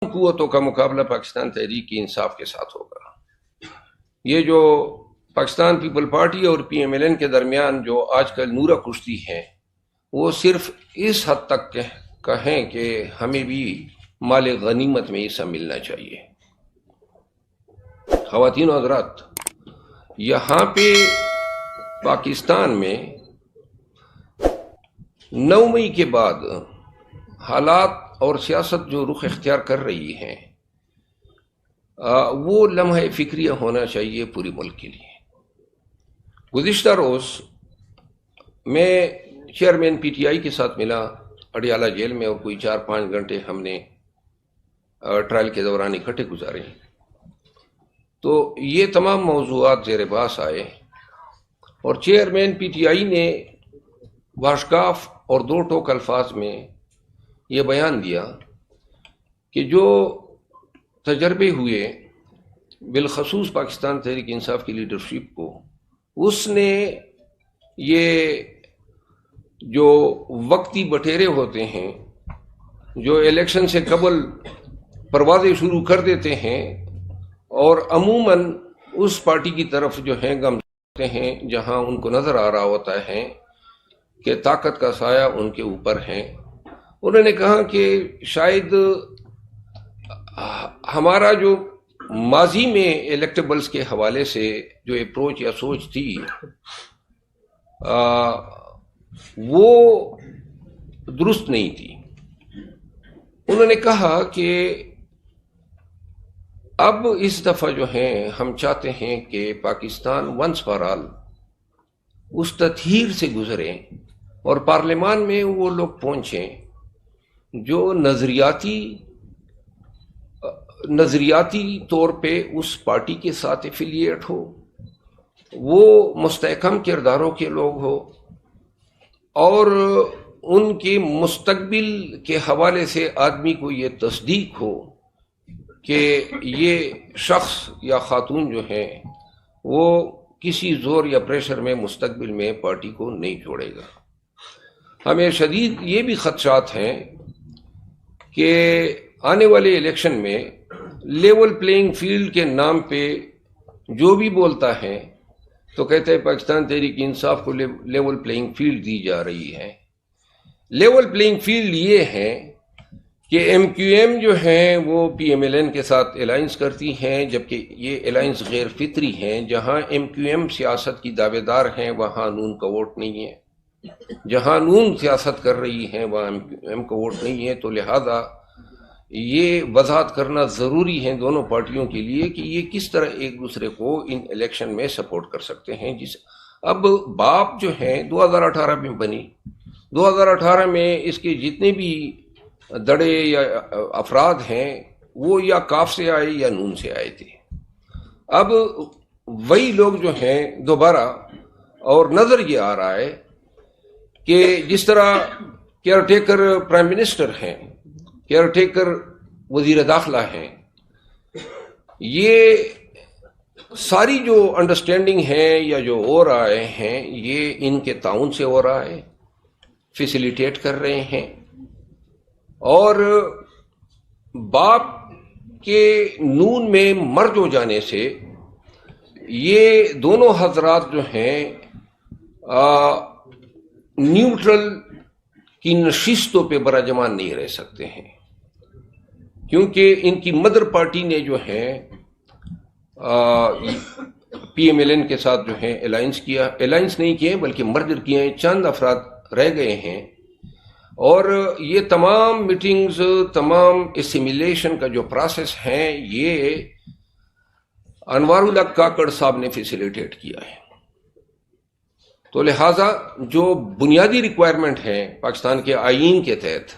قوتوں کا مقابلہ پاکستان تحریک انصاف کے ساتھ ہوگا۔ یہ جو پاکستان پیپل پارٹی اور پی ایم ایل این کے درمیان جو آج کل نورہ کشتی ہے، وہ صرف اس حد تک کہیں کہ ہمیں بھی مال غنیمت میں حصہ ملنا چاہیے۔ خواتین و حضرات، یہاں پہ پاکستان میں 9 مئی کے بعد حالات اور سیاست جو رخ اختیار کر رہی ہیں، وہ لمحہ فکریہ ہونا چاہیے پوری ملک کے لیے۔ گزشتہ روز میں چیئرمین پی ٹی آئی کے ساتھ ملا اڈیالہ جیل میں، اور کوئی 4-5 گھنٹے ہم نے ٹرائل کے دوران اکٹھے گزارے، تو یہ تمام موضوعات زیر بحث آئے، اور چیئرمین پی ٹی آئی نے واشکاف اور 2 ٹوک الفاظ میں یہ بیان دیا کہ جو تجربے ہوئے بالخصوص پاکستان تحریک انصاف کی لیڈرشپ کو، اس نے یہ جو وقتی بٹیرے ہوتے ہیں جو الیکشن سے قبل پروازیں شروع کر دیتے ہیں، اور عموماً اس پارٹی کی طرف جو ہیں گمتے ہیں جہاں ان کو نظر آ رہا ہوتا ہے کہ طاقت کا سایہ ان کے اوپر ہے، انہوں نے کہا کہ شاید ہمارا جو ماضی میں الیکٹیبلز کے حوالے سے جو اپروچ یا سوچ تھی، وہ درست نہیں تھی۔ انہوں نے کہا کہ اب اس دفعہ جو ہیں ہم چاہتے ہیں کہ پاکستان ونس فار آل اس تطہیر سے گزریں، اور پارلیمان میں وہ لوگ پہنچیں جو نظریاتی طور پہ اس پارٹی کے ساتھ ایفیلیٹ ہو، وہ مستحکم کرداروں کے لوگ ہو، اور ان کے مستقبل کے حوالے سے آدمی کو یہ تصدیق ہو کہ یہ شخص یا خاتون جو ہیں وہ کسی زور یا پریشر میں مستقبل میں پارٹی کو نہیں چھوڑے گا۔ ہمیں شدید یہ بھی خدشات ہیں کہ آنے والے الیکشن میں لیول پلینگ فیلڈ کے نام پہ جو بھی بولتا ہے تو کہتے ہیں پاکستان تحریک انصاف کو لیول پلینگ فیلڈ دی جا رہی ہے۔ لیول پلینگ فیلڈ یہ ہے کہ ایم کیو ایم جو ہیں وہ پی ایم ایل این کے ساتھ الائنس کرتی ہیں، جبکہ یہ الائنس غیر فطری ہیں۔ جہاں ایم کیو ایم سیاست کی دعوے دار ہیں وہاں نون کا ووٹ نہیں ہے، جہاں نون سیاست کر رہی ہیں وہاں ایم کا ووٹ نہیں ہے، تو لہذا یہ وضاحت کرنا ضروری ہے دونوں پارٹیوں کے لیے کہ یہ کس طرح ایک دوسرے کو ان الیکشن میں سپورٹ کر سکتے ہیں۔ اب باپ جو ہیں 2018 میں بنی، 2018 میں اس کے جتنے بھی دڑے یا افراد ہیں وہ یا کاف سے آئے یا نون سے آئے تھے۔ اب وہی لوگ جو ہیں دوبارہ، اور نظر یہ آ رہا ہے کہ جس طرح کیئر ٹیکر پرائم منسٹر ہیں، کیئر ٹیکر وزیر داخلہ ہیں، یہ ساری جو انڈرسٹینڈنگ ہے یا جو ہو رہا ہے یہ ان کے تعاون سے ہو رہا ہے، فیسیلیٹیٹ کر رہے ہیں، اور باپ کے نون میں مرج ہو جانے سے یہ دونوں حضرات جو ہیں نیوٹرل کی نشستوں پہ براجمان نہیں رہ سکتے ہیں، کیونکہ ان کی مدر پارٹی نے جو ہے پی ایم ایل این کے ساتھ جو ہے الائنس نہیں کیے بلکہ مرجر کیے ہیں، چند افراد رہ گئے ہیں، اور یہ تمام میٹنگز، تمام اسیمیلیشن کا جو پروسیس ہے یہ انوار الحق کاکڑ صاحب نے فیسیلیٹیٹ کیا ہے۔ تو لہٰذا جو بنیادی ریکوائرمنٹ ہے پاکستان کے آئین کے تحت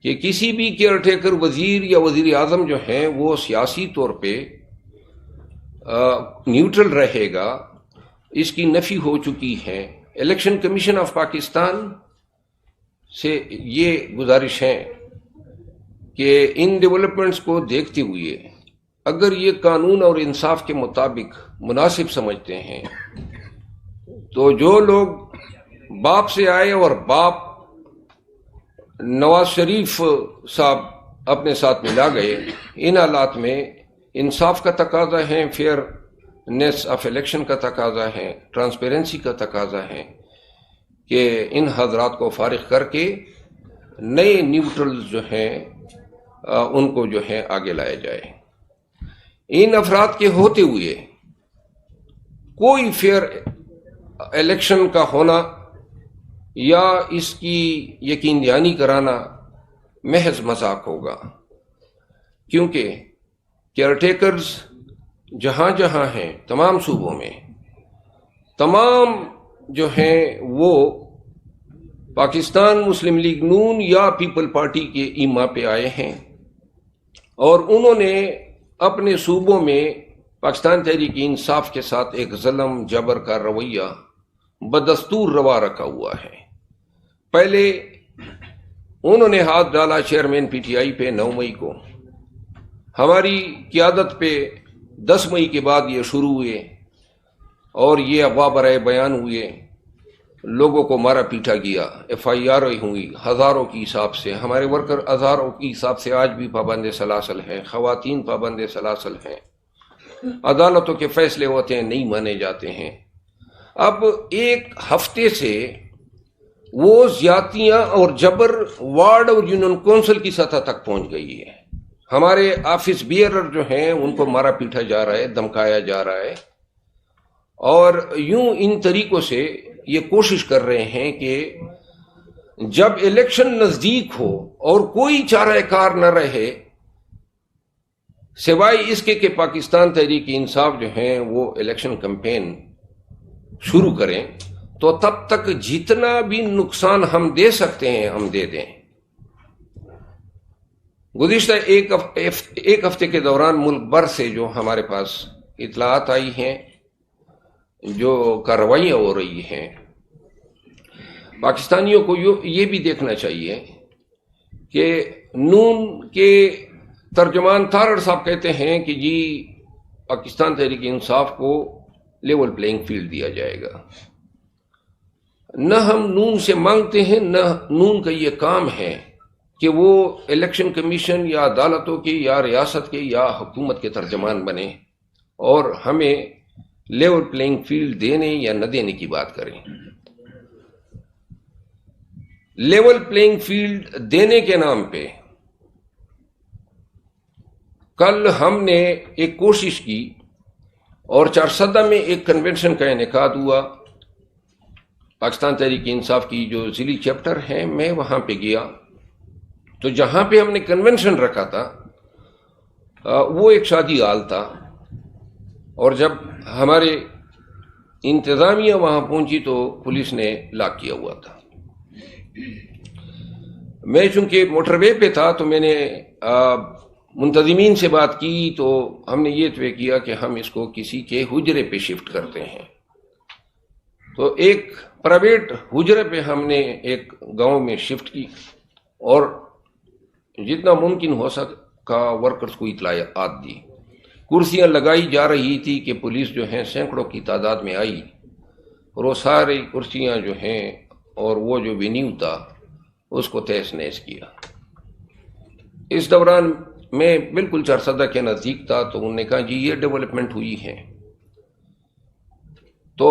کہ کسی بھی کیئر ٹیکر وزیر یا وزیر اعظم جو ہیں وہ سیاسی طور پہ نیوٹرل رہے گا، اس کی نفی ہو چکی ہے۔ الیکشن کمیشن آف پاکستان سے یہ گزارش ہے کہ ان ڈیولپمنٹس کو دیکھتے ہوئے اگر یہ قانون اور انصاف کے مطابق مناسب سمجھتے ہیں تو جو لوگ باپ سے آئے اور باپ نواز شریف صاحب اپنے ساتھ ملا گئے. ان حالات میں انصاف کا تقاضا ہے، فیئرنیس آف الیکشن کا تقاضا ہے، ٹرانسپیرنسی کا تقاضا ہے کہ ان حضرات کو فارغ کر کے نئے نیوٹرل جو ہیں ان کو جو ہے آگے لایا جائے. ان افراد کے ہوتے ہوئے کوئی فیئر الیکشن کا ہونا یا اس کی یقین دہانی کرانا محض مذاق ہوگا، کیونکہ کیئر ٹیکرز جہاں جہاں ہیں تمام صوبوں میں، تمام جو ہیں وہ پاکستان مسلم لیگ نون یا پیپل پارٹی کے ایما پہ آئے ہیں، اور انہوں نے اپنے صوبوں میں پاکستان تحریک انصاف کے ساتھ ایک ظلم جبر کا رویہ بدستور روا رکھا ہوا ہے. پہلے انہوں نے ہاتھ ڈالا چیئرمین پی ٹی آئی پہ 9 مئی کو، ہماری قیادت پہ 10 مئی کے بعد یہ شروع ہوئے اور یہ افواہ برائے بیان ہوئے، لوگوں کو مارا پیٹا گیا، ایف آئی آر ہوئی ہزاروں کی حساب سے، ہمارے ورکر ہزاروں کی حساب سے آج بھی پابند سلاسل ہیں، خواتین پابند سلاسل ہیں، عدالتوں کے فیصلے ہوتے ہیں نہیں مانے جاتے ہیں. اب ایک ہفتے سے وہ زیادتیاں اور جبر وارڈ اور یونین کونسل کی سطح تک پہنچ گئی ہے. ہمارے آفس بیئرر جو ہیں ان کو مارا پیٹا جا رہا ہے، دھمکایا جا رہا ہے، اور یوں ان طریقوں سے یہ کوشش کر رہے ہیں کہ جب الیکشن نزدیک ہو اور کوئی چارہ کار نہ رہے سوائے اس کے کہ پاکستان تحریک انصاف جو ہیں وہ الیکشن کمپین شروع کریں، تو تب تک جتنا بھی نقصان ہم دے سکتے ہیں ہم دے دیں. گزشتہ ایک ہفتے کے دوران ملک بھر سے جو ہمارے پاس اطلاعات آئی ہیں، جو کارروائیاں ہو رہی ہیں، پاکستانیوں کو یہ بھی دیکھنا چاہیے کہ نون کے ترجمان تارڑ صاحب کہتے ہیں کہ جی پاکستان تحریک انصاف کو لیول پلینگ فیلڈ دیا جائے گا. نہ ہم نون سے مانگتے ہیں، نہ نون کا یہ کام ہے کہ وہ الیکشن کمیشن یا عدالتوں کے یا ریاست کے یا حکومت کے ترجمان بنے اور ہمیں لیول پلینگ فیلڈ دینے یا نہ دینے کی بات کریں. لیول پلینگ فیلڈ دینے کے نام پہ کل ہم نے ایک کوشش کی اور چارسدہ میں ایک کنونشن کا انعقاد ہوا. پاکستان تحریک انصاف کی جو ضلعی چیپٹر ہے، میں وہاں پہ گیا تو جہاں پہ ہم نے کنونشن رکھا تھا وہ ایک شادی ہال تھا، اور جب ہمارے انتظامیہ وہاں پہنچی تو پولیس نے لاک کیا ہوا تھا. میں چونکہ موٹر وے پہ تھا تو میں نے منتظمین سے بات کی تو ہم نے یہ طے کیا کہ ہم اس کو کسی کے حجرے پہ شفٹ کرتے ہیں. تو ایک پرائیویٹ حجرے پہ ہم نے ایک گاؤں میں شفٹ کی اور جتنا ممکن ہو سکا ورکرز کو اطلاعات دی. کرسیاں لگائی جا رہی تھی کہ پولیس جو ہیں سینکڑوں کی تعداد میں آئی اور وہ ساری کرسیاں جو ہیں اور وہ جو وینیو تھا اس کو تہس نہس کیا. اس دوران میں بالکل چارسدہ کے نزدیک تھا تو انہوں نے کہا جی یہ ڈیولپمنٹ ہوئی ہے. تو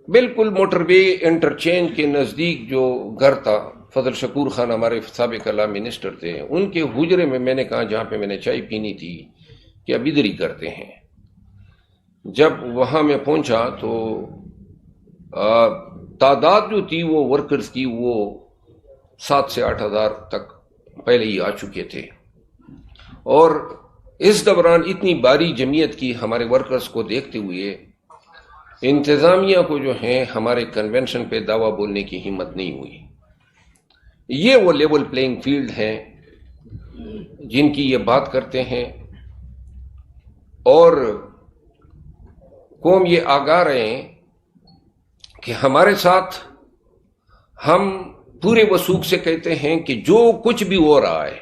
بالکل موٹر وے انٹرچینج کے نزدیک جو گھر تھا، فضل شکور خان ہمارے سابق لا منسٹر تھے، ان کے حجرے میں نے کہا جہاں پہ میں نے چائے پینی تھی کہ اب ادھر ہی کرتے ہیں. جب وہاں میں پہنچا تو تعداد جو تھی وہ ورکرز کی وہ 7 سے 8 ہزار تک پہلے ہی آ چکے تھے، اور اس دوران اتنی باری جمعیت کی ہمارے ورکرز کو دیکھتے ہوئے انتظامیہ کو جو ہیں ہمارے کنونشن پہ دعویٰ بولنے کی ہمت نہیں ہوئی. یہ وہ لیول پلینگ فیلڈ ہیں جن کی یہ بات کرتے ہیں، اور قوم یہ آگاہ رہیں کہ ہمارے ساتھ ہم پورے وثوق سے کہتے ہیں کہ جو کچھ بھی ہو رہا ہے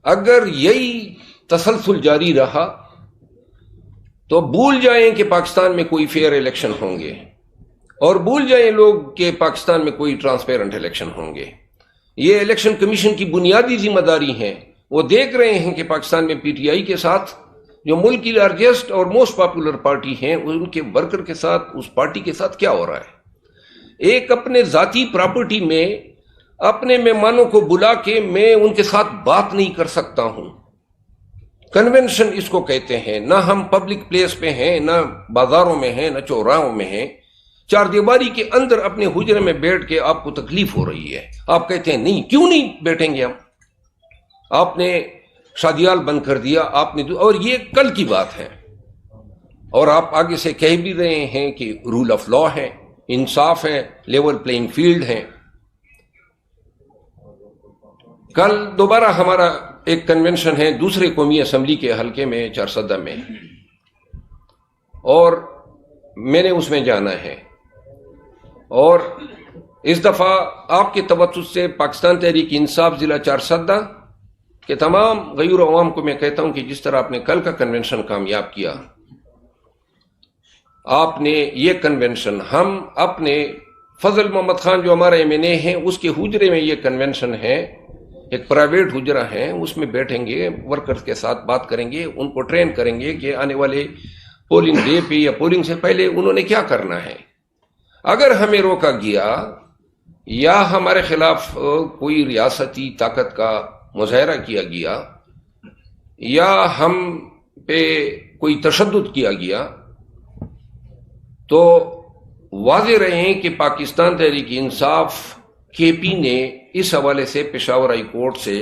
اگر یہی تسلسل جاری رہا تو بھول جائیں کہ پاکستان میں کوئی فیئر الیکشن ہوں گے، اور بھول جائیں لوگ کہ پاکستان میں کوئی ٹرانسپیرنٹ الیکشن ہوں گے. یہ الیکشن کمیشن کی بنیادی ذمہ داری ہیں. وہ دیکھ رہے ہیں کہ پاکستان میں پی ٹی آئی کے ساتھ جو ملک کی لارجسٹ اور موسٹ پاپولر پارٹی ہیں ان کے ورکر کے ساتھ اس پارٹی کے ساتھ کیا ہو رہا ہے. ایک اپنے ذاتی پراپرٹی میں اپنے مہمانوں کو بلا کے میں ان کے ساتھ بات نہیں کر سکتا ہوں. کنونشن اس کو کہتے ہیں. نہ ہم پبلک پلیس پہ ہیں، نہ بازاروں میں ہیں، نہ چوراہوں میں ہیں. چار دیواری کے اندر اپنے حجرے میں بیٹھ کے آپ کو تکلیف ہو رہی ہے، آپ کہتے ہیں نہیں، کیوں نہیں بیٹھیں گے ہم. آپ نے شادیال بند کر دیا، آپ نے اور یہ کل کی بات ہے. اور آپ آگے سے کہہ بھی رہے ہیں کہ رول آف لا ہے، انصاف ہے، لیول پلینگ فیلڈ ہے. کل دوبارہ ہمارا ایک کنونشن ہے دوسرے قومی اسمبلی کے حلقے میں چارسدہ میں، اور میں نے اس میں جانا ہے. اور اس دفعہ آپ کے توسط سے پاکستان تحریک انصاف ضلع چارسدہ کہ تمام غیر عوام کو میں کہتا ہوں کہ جس طرح آپ نے کل کا کنونشن کامیاب کیا، آپ نے یہ کنونشن ہم اپنے فضل محمد خان جو ہمارا ایم این اے ہیں اس کے حجرے میں یہ کنونشن ہے، ایک پرائیویٹ حجرہ ہے، اس میں بیٹھیں گے، ورکرز کے ساتھ بات کریں گے، ان کو ٹرین کریں گے کہ آنے والے پولنگ ڈے پہ یا پولنگ سے پہلے انہوں نے کیا کرنا ہے. اگر ہمیں روکا گیا یا ہمارے خلاف کوئی ریاستی طاقت کا مظاہرہ کیا گیا یا ہم پہ کوئی تشدد کیا گیا تو واضح رہیں کہ پاکستان تحریک انصاف کے پی نے اس حوالے سے پشاور ہائی کورٹ سے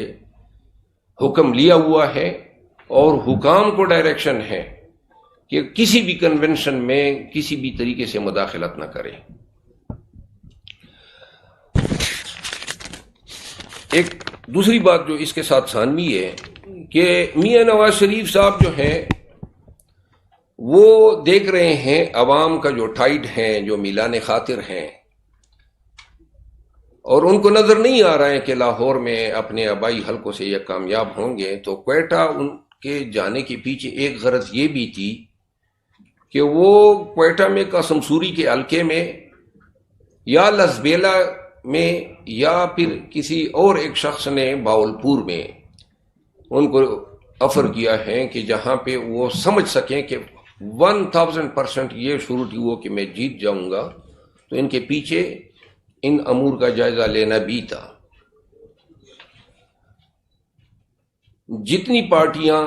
حکم لیا ہوا ہے اور حکام کو ڈائریکشن ہے کہ کسی بھی کنونشن میں کسی بھی طریقے سے مداخلت نہ کرے. ایک دوسری بات جو اس کے ساتھ ثانوی ہے کہ میاں نواز شریف صاحب جو ہیں وہ دیکھ رہے ہیں عوام کا جو ٹائٹ ہیں، جو میلان خاطر ہیں، اور ان کو نظر نہیں آ رہا ہے کہ لاہور میں اپنے آبائی حلقوں سے یہ کامیاب ہوں گے. تو کوئٹہ ان کے جانے کے پیچھے ایک غرض یہ بھی تھی کہ وہ کوئٹہ میں قاسم سوری کے حلقے میں یا لسبیلا میں یا پھر کسی اور ایک شخص نے باولپور میں ان کو آفر کیا ہے کہ جہاں پہ وہ سمجھ سکیں کہ 1000% یہ شروٹی ہو کہ میں جیت جاؤں گا، تو ان کے پیچھے ان امور کا جائزہ لینا بھی تھا. جتنی پارٹیاں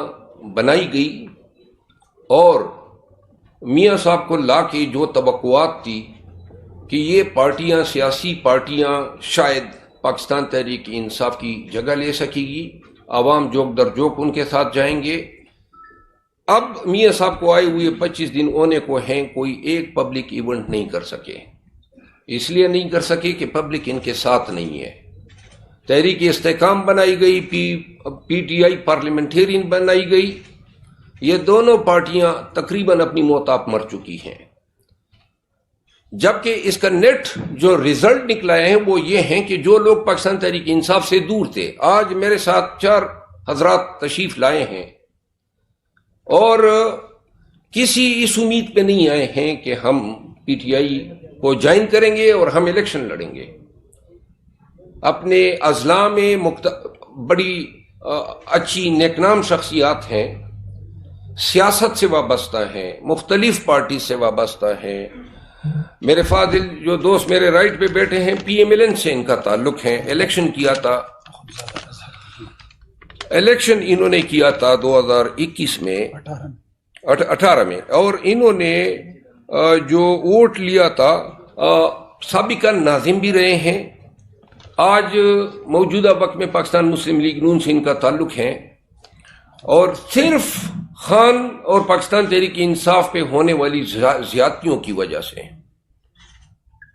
بنائی گئی اور میاں صاحب کو لا کے جو توقعات تھی کہ یہ پارٹیاں، سیاسی پارٹیاں شاید پاکستان تحریک انصاف کی جگہ لے سکے گی، عوام جوک در جوک ان کے ساتھ جائیں گے. اب میاں صاحب کو آئے ہوئے 25 دن ہونے کو ہیں، کوئی ایک پبلک ایونٹ نہیں کر سکے. اس لیے نہیں کر سکے کہ پبلک ان کے ساتھ نہیں ہے. تحریک استحکام بنائی گئی، پی ٹی آئی پارلیمنٹیرین بنائی گئی، یہ دونوں پارٹیاں تقریباً اپنی موت آپ مر چکی ہیں. جبکہ اس کا نیٹ جو ریزلٹ نکلا ہے وہ یہ ہیں کہ جو لوگ پاکستان تحریک انصاف سے دور تھے، آج میرے ساتھ 4 حضرات تشریف لائے ہیں اور کسی اس امید پہ نہیں آئے ہیں کہ ہم پی ٹی آئی کو جوائن کریں گے اور ہم الیکشن لڑیں گے. اپنے اضلاع میں بڑی اچھی نیکنام شخصیات ہیں، سیاست سے وابستہ ہیں، مختلف پارٹی سے وابستہ ہیں. میرے فاضل جو دوست میرے رائٹ پہ بیٹھے ہیں، پی ایم ایل این سے ان کا تعلق ہے. الیکشن کیا تھا، الیکشن انہوں نے کیا تھا 2021 میں 18 میں، اور انہوں نے جو ووٹ لیا تھا سابقہ ناظم بھی رہے ہیں. آج موجودہ وقت میں پاکستان مسلم لیگ نون سے ان کا تعلق ہے، اور صرف خان اور پاکستان تحریک انصاف پہ ہونے والی زیادتیوں کی وجہ سے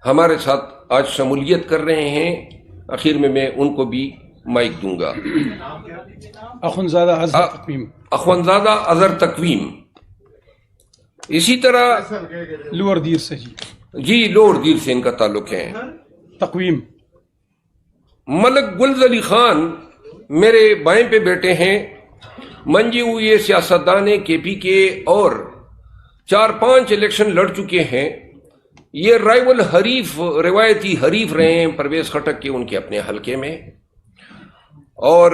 ہمارے ساتھ آج شمولیت کر رہے ہیں. آخر میں ان کو بھی مائک دوں گا. اخونزادہ اظہر تقویم. اخونزادہ اظہر تقویم. اسی طرح لوور دیر سے جی لوور دیر سے ان کا تعلق ہے. تقویم. ملک گلز علی خان میرے بائیں پہ بیٹے ہیں، منجے ہوئے سیاستدان کے پی کے اور 4-5 الیکشن لڑ چکے ہیں. یہ رائیول حریف، روایتی حریف رہے ہیں پرویز خٹک کے ان کے اپنے حلقے میں. اور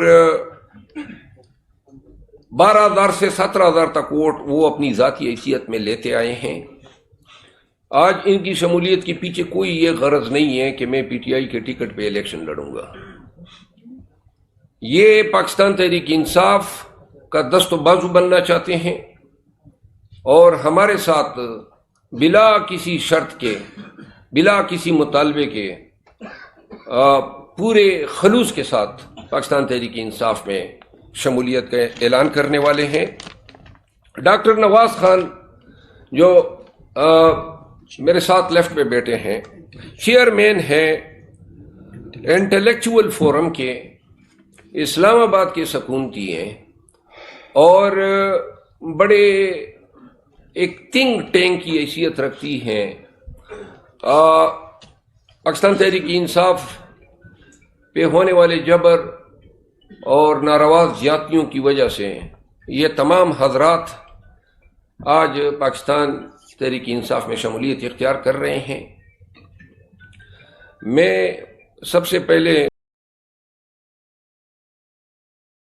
12,000 سے 17,000 تک ووٹ وہ اپنی ذاتی حیثیت میں لیتے آئے ہیں۔ آج ان کی شمولیت کے پیچھے کوئی یہ غرض نہیں ہے کہ میں پی ٹی آئی کے ٹکٹ پہ الیکشن لڑوں گا۔ یہ پاکستان تحریک انصاف کا دست و بازو بننا چاہتے ہیں اور ہمارے ساتھ بلا کسی شرط کے، بلا کسی مطالبے کے، پورے خلوص کے ساتھ پاکستان تحریک انصاف میں شمولیت کا اعلان کرنے والے ہیں۔ ڈاکٹر نواز خان جو میرے ساتھ لیفٹ پہ بیٹھے ہیں، چیئرمین ہیں انٹلیکچول فورم کے، اسلام آباد کے سکونتی ہیں اور بڑے ایک تھنک ٹینک کی حیثیت رکھتی ہیں۔ پاکستان تحریک انصاف پہ ہونے والے جبر اور ناروا زیادتیوں کی وجہ سے یہ تمام حضرات آج پاکستان تحریک انصاف میں شمولیت اختیار کر رہے ہیں۔ میں سب سے پہلے